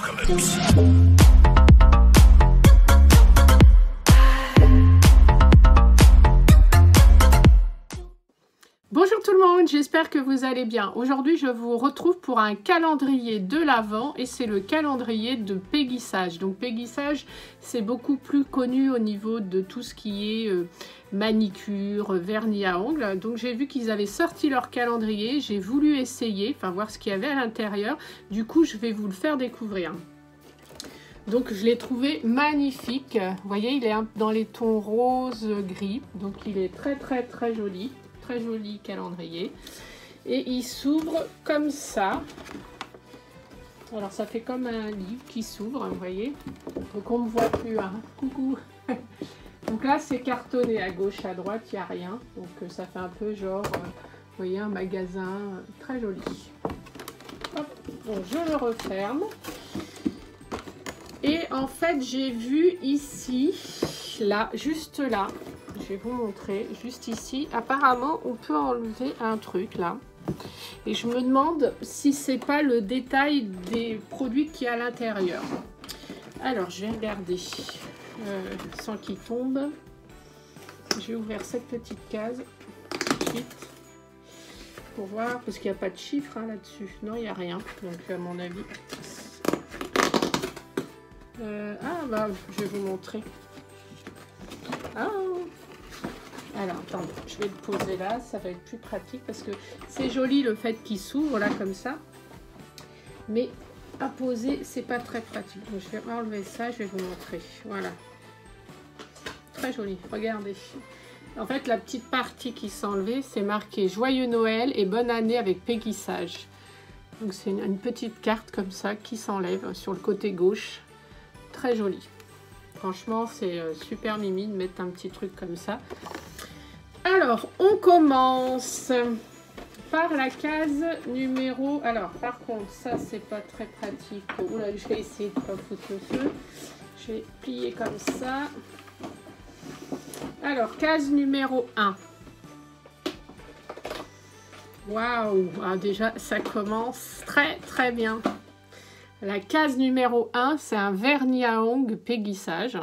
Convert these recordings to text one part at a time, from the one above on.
apocalypse. Bonjour tout le monde, j'espère que vous allez bien. Aujourd'hui, je vous retrouve pour un calendrier de l'Avent et c'est le calendrier de Peggy Sage. Donc Peggy Sage, c'est beaucoup plus connu au niveau de tout ce qui est manicure, vernis à ongles. Donc j'ai vu qu'ils avaient sorti leur calendrier, j'ai voulu essayer, enfin voir ce qu'il y avait à l'intérieur. Du coup, je vais vous le faire découvrir. Donc je l'ai trouvé magnifique. Vous voyez, il est dans les tons rose gris, donc il est très joli. Très joli calendrier et il s'ouvre comme ça. Alors ça fait comme un livre qui s'ouvre, vous voyez, donc on ne voit plus, hein. Coucou. Donc là c'est cartonné à gauche, à droite, il n'y a rien, donc ça fait un peu genre vous voyez, un magasin très joli. Hop, bon, je le referme et en fait j'ai vu ici, là, juste là, je vais vous montrer, juste ici, apparemment on peut enlever un truc là. Et je me demande si c'est pas le détail des produits qu'il y a à l'intérieur. Alors je vais regarder sans qu'il tombe. J'ai ouvert cette petite case tout de suite pour voir, parce qu'il n'y a pas de chiffre hein, là-dessus. Non, il n'y a rien, donc à mon avis. Ah bah je vais vous montrer. Ah, alors, attendez, je vais le poser là, ça va être plus pratique parce que c'est joli le fait qu'il s'ouvre là comme ça. Mais à poser, c'est pas très pratique. Donc, je vais enlever ça, je vais vous montrer. Voilà. Très joli, regardez. En fait, la petite partie qui s'est enlevée, c'est marqué Joyeux Noël et bonne année avec Peggy Sage. Donc, c'est une petite carte comme ça qui s'enlève sur le côté gauche. Très joli. Franchement, c'est super mimi de mettre un petit truc comme ça. Alors, on commence par la case numéro... Alors, par contre, ça, c'est pas très pratique. Oula, je vais essayer de ne pas foutre le feu. Je vais plier comme ça. Alors, case numéro 1. Waouh! Ah, déjà, ça commence très bien. La case numéro 1, c'est un vernis à ongles Peggy Sage.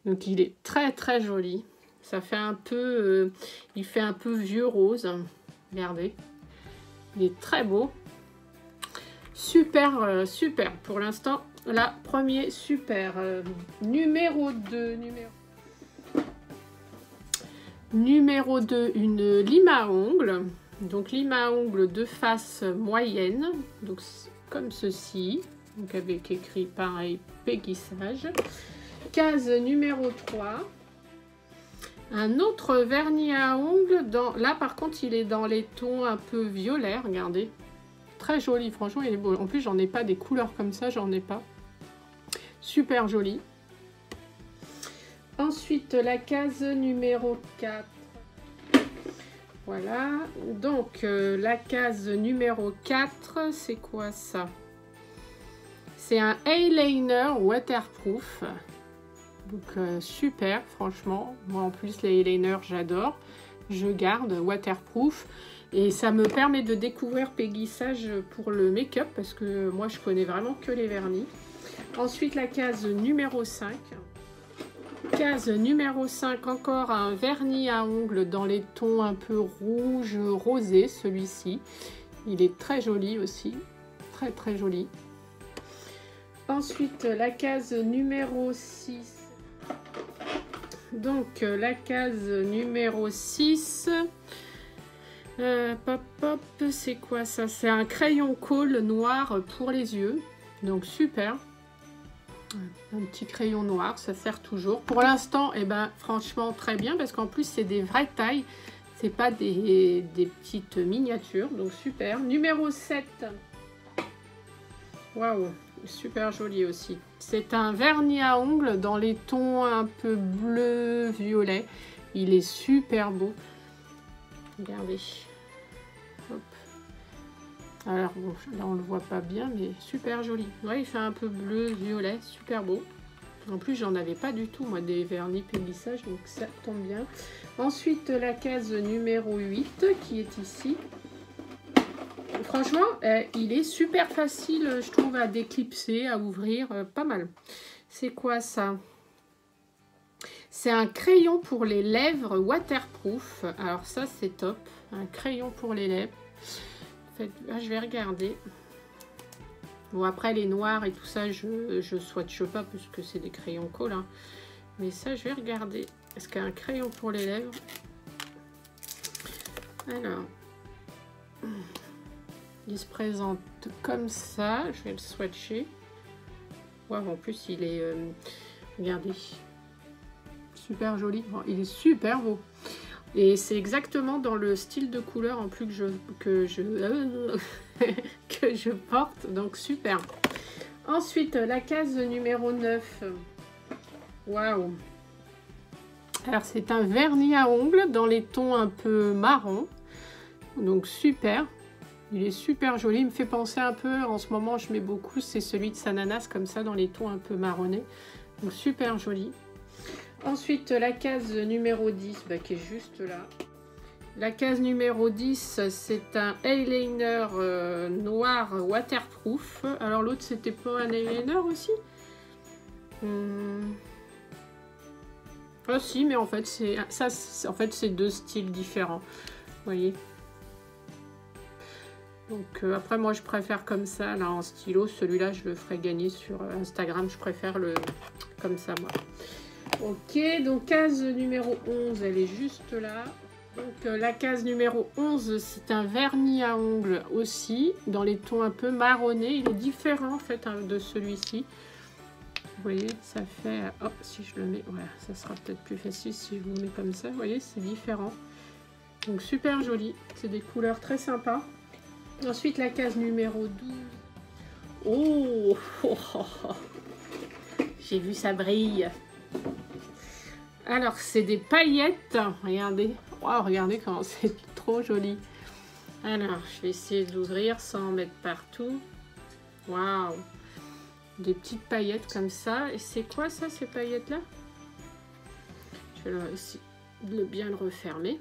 Donc, il est très joli. Ça fait un peu, il fait un peu vieux rose. Regardez, il est très beau. Super, super. Pour l'instant, là, premier super. Numéro 2, numéro 2, une lime à ongles. Donc lime à ongles de face moyenne. Donc comme ceci. Donc avec écrit pareil Peggy Sage. Case numéro 3. Un autre vernis à ongles, là par contre il est dans les tons un peu violets, regardez. Très joli, franchement il est beau. En plus j'en ai pas des couleurs comme ça, j'en ai pas. Super joli. Ensuite la case numéro 4. Voilà, donc la case numéro 4, c'est quoi ça? C'est un eyeliner waterproof. Donc super, franchement. Moi en plus les eyeliners j'adore. Je garde waterproof. Et ça me permet de découvrir Peggy Sage pour le make-up. Parce que moi je connais vraiment que les vernis. Ensuite la case numéro 5. Case numéro 5, encore un vernis à ongles dans les tons un peu rouge rosé. Celui-ci. Il est très joli aussi. Très joli. Ensuite la case numéro 6. Donc la case numéro 6, c'est quoi ça? C'est un crayon colle noir pour les yeux, donc super. Un petit crayon noir, ça sert toujours. Pour l'instant, et ben franchement très bien, parce qu'en plus c'est des vraies tailles, c'est pas des petites miniatures, donc super. Numéro 7, waouh, super joli aussi. C'est un vernis à ongles dans les tons un peu bleu-violet. Il est super beau. Regardez. Hop. Alors bon, là on le voit pas bien, mais super joli. Ouais, il fait un peu bleu-violet, super beau. En plus, j'en avais pas du tout, moi, des vernis Peggy Sage, donc ça tombe bien. Ensuite, la case numéro 8 qui est ici. franchement, il est super facile, je trouve, à déclipser, à ouvrir, pas mal. C'est quoi ça? C'est un crayon pour les lèvres waterproof. Alors ça, c'est top. Un crayon pour les lèvres. En fait, là, je vais regarder. Bon, après, les noirs et tout ça, je swatche pas puisque c'est des crayons colle. Hein. Mais ça, je vais regarder. Est-ce qu'il y a un crayon pour les lèvres? Alors, il se présente comme ça. Je vais le swatcher. Wow, en plus, il est... regardez. Super joli. Bon, il est super beau. Et c'est exactement dans le style de couleur en plus que je porte. Donc, super. Ensuite, la case numéro 9. Waouh! Alors, c'est un vernis à ongles dans les tons un peu marron. Donc, super. Il est super joli. Il me fait penser un peu, en ce moment, je mets beaucoup, c'est celui de Sananas, comme ça, dans les tons un peu marronnés. Donc, super joli. Ensuite, la case numéro 10, qui est juste là. La case numéro 10, c'est un eyeliner noir waterproof. Alors, l'autre, c'était pas un eyeliner aussi? Ah si, mais en fait, c'est deux styles différents. Vous voyez? Donc après, moi, je préfère comme ça, là, en stylo. Celui-là, je le ferai gagner sur Instagram. Je préfère le comme ça, moi. Ok, donc case numéro 11, elle est juste là. Donc la case numéro 11, c'est un vernis à ongles aussi, dans les tons un peu marronnés. Il est différent, en fait, hein, de celui-ci. Vous voyez, ça fait... Oh, si je le mets... Voilà, ça sera peut-être plus facile si je vous le mets comme ça. Vous voyez, c'est différent. Donc, super joli. C'est des couleurs très sympas. Ensuite, la case numéro 12. Oh, oh, oh, oh. J'ai vu, ça brille. Alors, c'est des paillettes. Regardez. Wow, regardez comment c'est trop joli. Alors, je vais essayer d'ouvrir sans en mettre partout. Waouh. Des petites paillettes comme ça. Et c'est quoi ça, ces paillettes-là? Je vais essayer de bien le refermer.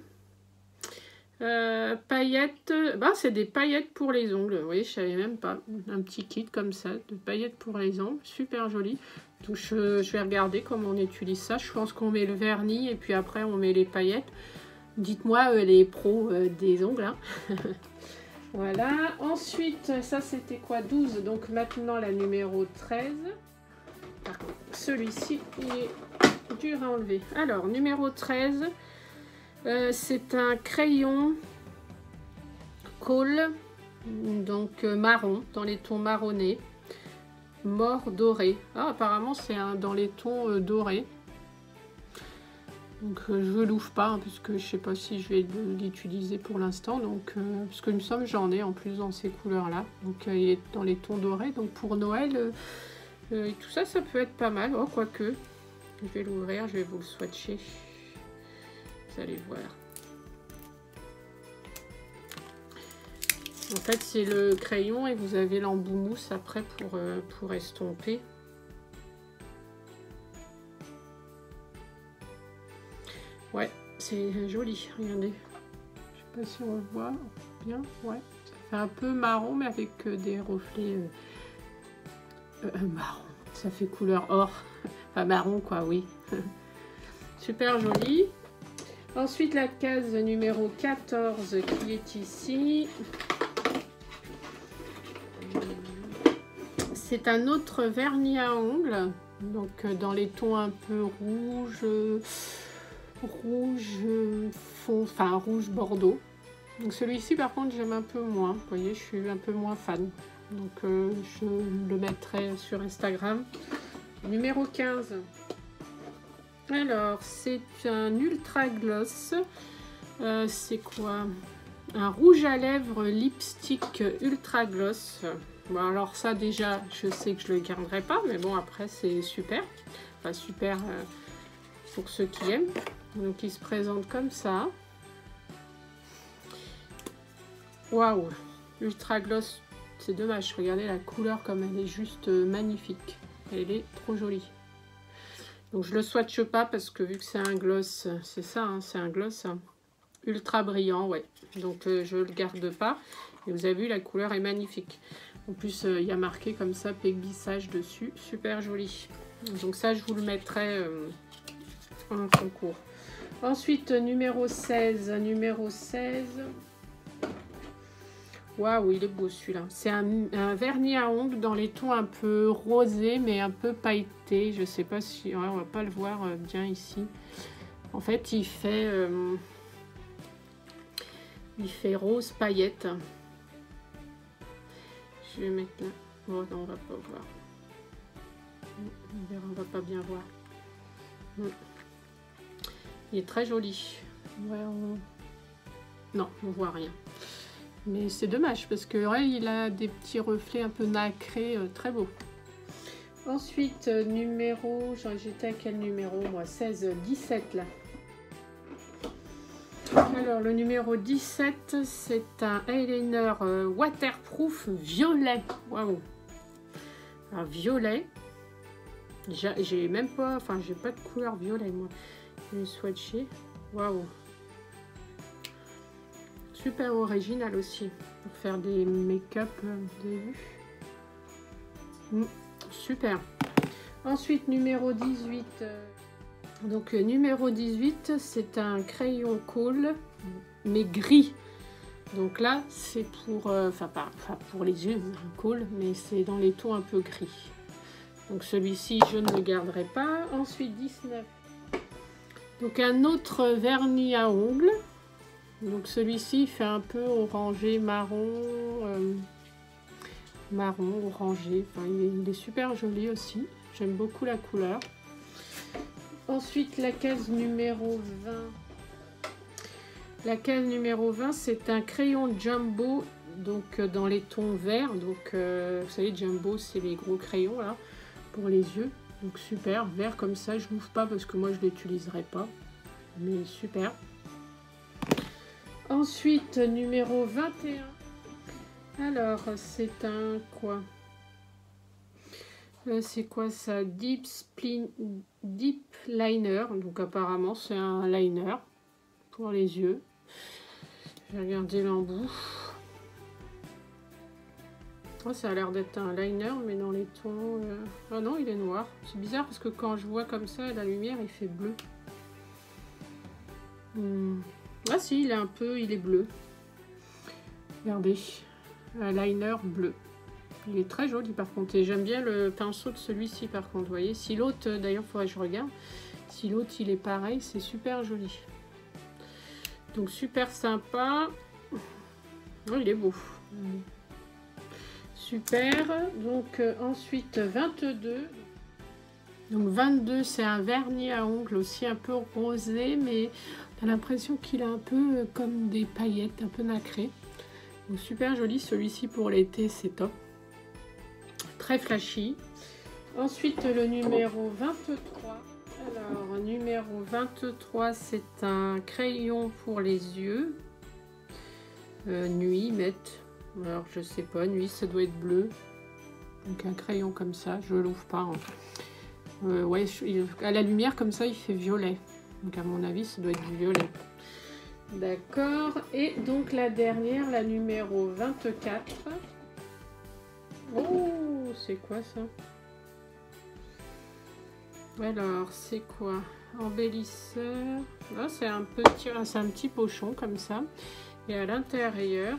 Paillettes, c'est des paillettes pour les ongles. Vous voyez, je savais même pas. Un petit kit comme ça, de paillettes pour les ongles. Super joli. Donc, je vais regarder comment on utilise ça. Je pense qu'on met le vernis et puis après, on met les paillettes. Dites-moi les pros des ongles. Hein. Voilà, ensuite, ça c'était quoi? 12, donc maintenant la numéro 13. Par contre, celui-ci, il est dur à enlever. Alors, numéro 13, c'est un crayon colle, donc marron, dans les tons marronnés, mort doré. Ah, apparemment c'est dans les tons dorés. Donc je ne l'ouvre pas, hein, puisque je sais pas si je vais l'utiliser pour l'instant. Donc parce que il me semble j'en ai en plus dans ces couleurs-là. Donc il est dans les tons dorés. Donc pour Noël, et tout ça, ça peut être pas mal. Oh, quoique, je vais l'ouvrir, je vais vous le swatcher. Vous allez voir. En fait, c'est le crayon et vous avez l'embout mousse après pour estomper. Ouais, c'est joli, regardez. Je sais pas si on le voit bien. Ouais, ça fait un peu marron, mais avec des reflets marron. Ça fait couleur or. Enfin, marron, quoi, oui. Super joli. Ensuite, la case numéro 14 qui est ici. C'est un autre vernis à ongles. Donc, dans les tons un peu rouge fond, enfin rouge bordeaux. Donc celui-ci par contre j'aime un peu moins, vous voyez, je suis un peu moins fan, donc je le mettrai sur Instagram. Numéro 15, alors c'est un ultra gloss, c'est quoi? Un rouge à lèvres lipstick ultra gloss. Bon, alors ça déjà je sais que je le garderai pas, mais bon après c'est super, enfin super pour ceux qui aiment. Donc il se présente comme ça. Waouh, ultra gloss, c'est dommage, regardez la couleur comme elle est juste magnifique. Elle est trop jolie. Donc je le swatche pas parce que vu que c'est un gloss, c'est ça, hein, c'est un gloss hein, ultra brillant, ouais. Donc je le garde pas. Et vous avez vu, la couleur est magnifique. En plus, il y a marqué comme ça Peggy Sage dessus. Super joli. Donc ça, je vous le mettrai en concours. Ensuite, numéro 16. Numéro 16. Waouh, il est beau celui-là. C'est un vernis à ongles dans les tons un peu rosés, mais un peu pailletés. Je sais pas si... Ouais, on va pas le voir bien ici. En fait, il fait rose paillette. Je vais mettre là. Oh non, on va pas voir. On verra, on va pas bien voir. Il est très joli. Ouais, non, on voit rien. Mais c'est dommage parce que ouais, il a des petits reflets un peu nacrés, très beau. Ensuite, numéro... J'étais à quel numéro moi? 16, 17 là. Alors, le numéro 17, c'est un eyeliner waterproof violet. Waouh! Un violet. J'ai même pas... Enfin, j'ai pas de couleur violet, moi. Je vais swatcher. Waouh! Super original aussi. Pour faire des make-up, vous avez vu? Super. Ensuite, numéro 18... Donc numéro 18, c'est un crayon cool, mais gris. Donc là, c'est pour, pas pour les yeux, cool, mais c'est dans les tons un peu gris. Donc celui-ci, je ne le garderai pas. Ensuite, 19. Donc un autre vernis à ongles. Donc celui-ci, il fait un peu orangé, marron, marron, orangé. Enfin, il est super joli aussi. J'aime beaucoup la couleur. Ensuite, la case numéro 20. La case numéro 20, c'est un crayon jumbo, donc dans les tons verts. Donc, vous savez, jumbo, c'est les gros crayons là, pour les yeux. Donc, super, vert comme ça. Je n'ouvre pas parce que moi, je ne l'utiliserai pas. Mais super. Ensuite, numéro 21. Alors, c'est un quoi? C'est quoi ça? Deep Liner. Donc apparemment c'est un liner pour les yeux. Je vais regarder l'embout. Oh, ça a l'air d'être un liner mais dans les tons... Ah non, il est noir. C'est bizarre parce que quand je vois comme ça la lumière il fait bleu. Ah si, il est un peu... il est bleu. Regardez. Un liner bleu. Il est très joli par contre et j'aime bien le pinceau de celui-ci par contre, vous voyez. Si l'autre, d'ailleurs, il faudrait que je regarde. Si l'autre, il est pareil, c'est super joli. Donc super sympa. Oh, il est beau. Super. Donc ensuite, 22. Donc 22, c'est un vernis à ongles aussi un peu rosé, mais on a l'impression qu'il a un peu comme des paillettes, un peu nacrées. Donc super joli. Celui-ci pour l'été, c'est top. Très flashy. Ensuite, le numéro 23. Alors, numéro 23, c'est un crayon pour les yeux. Nuit, mette. Alors, je sais pas, nuit, ça doit être bleu. Donc, un crayon comme ça, je l'ouvre pas. Hein. Ouais, à la lumière, comme ça, il fait violet. Donc, à mon avis, ça doit être du violet. D'accord. Et donc, la dernière, la numéro 24. Oh, c'est quoi ça? Alors, c'est quoi? Embellisseur. Ah, c'est un petit pochon comme ça. Et à l'intérieur,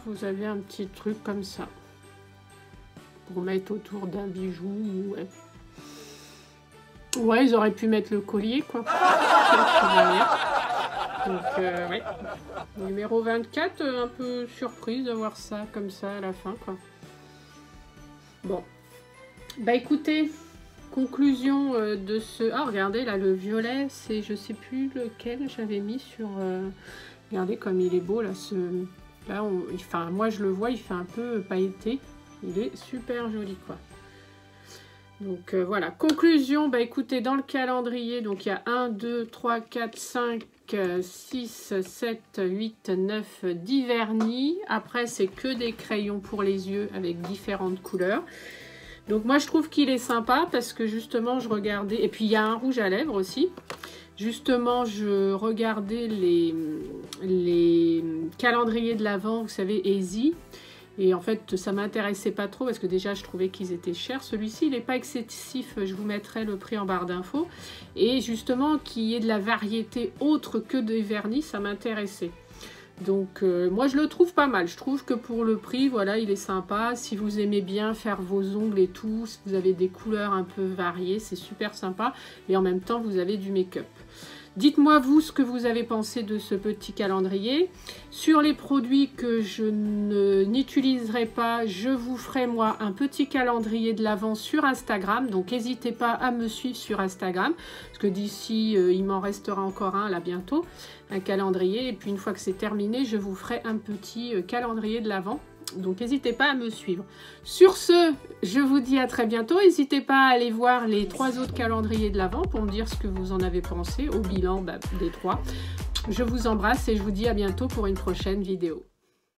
vous avez un petit truc comme ça pour mettre autour d'un bijou. Ouais. Ouais, ils auraient pu mettre le collier, quoi. Donc, ouais. Numéro 24, un peu surprise d'avoir ça comme ça à la fin, quoi. Bon. Bah, écoutez, conclusion de ce... Ah, regardez, là, le violet, c'est... Je sais plus lequel j'avais mis sur... Regardez comme il est beau, là, ce... Là, enfin, moi, je le vois, il fait un peu pailleté. Il est super joli, quoi. Donc voilà, conclusion, bah écoutez, dans le calendrier, donc il y a 1, 2, 3, 4, 5, 6, 7, 8, 9, 10 vernis. Après, c'est que des crayons pour les yeux avec différentes couleurs. Donc moi je trouve qu'il est sympa parce que justement je regardais, et puis il y a un rouge à lèvres aussi. Justement je regardais les calendriers de l'Avent, vous savez, Easy. Et en fait ça m'intéressait pas trop parce que déjà je trouvais qu'ils étaient chers. Celui-ci il n'est pas excessif, je vous mettrai le prix en barre d'infos. Et justement qu'il y ait de la variété autre que des vernis, ça m'intéressait. Donc moi je le trouve pas mal, je trouve que pour le prix, voilà, il est sympa. Si vous aimez bien faire vos ongles et tout, si vous avez des couleurs un peu variées, c'est super sympa. Et en même temps, vous avez du make-up. Dites-moi vous ce que vous avez pensé de ce petit calendrier. Sur les produits que je n'utiliserai pas, je vous ferai moi un petit calendrier de l'Avent sur Instagram. Donc n'hésitez pas à me suivre sur Instagram. Parce que d'ici, il m'en restera encore un là bientôt. Un calendrier. Et puis une fois que c'est terminé, je vous ferai un petit calendrier de l'Avent. Donc n'hésitez pas à me suivre. Sur ce, je vous dis à très bientôt. N'hésitez pas à aller voir les 3 autres calendriers de l'Avent pour me dire ce que vous en avez pensé au bilan des 3. Je vous embrasse et je vous dis à bientôt pour une prochaine vidéo.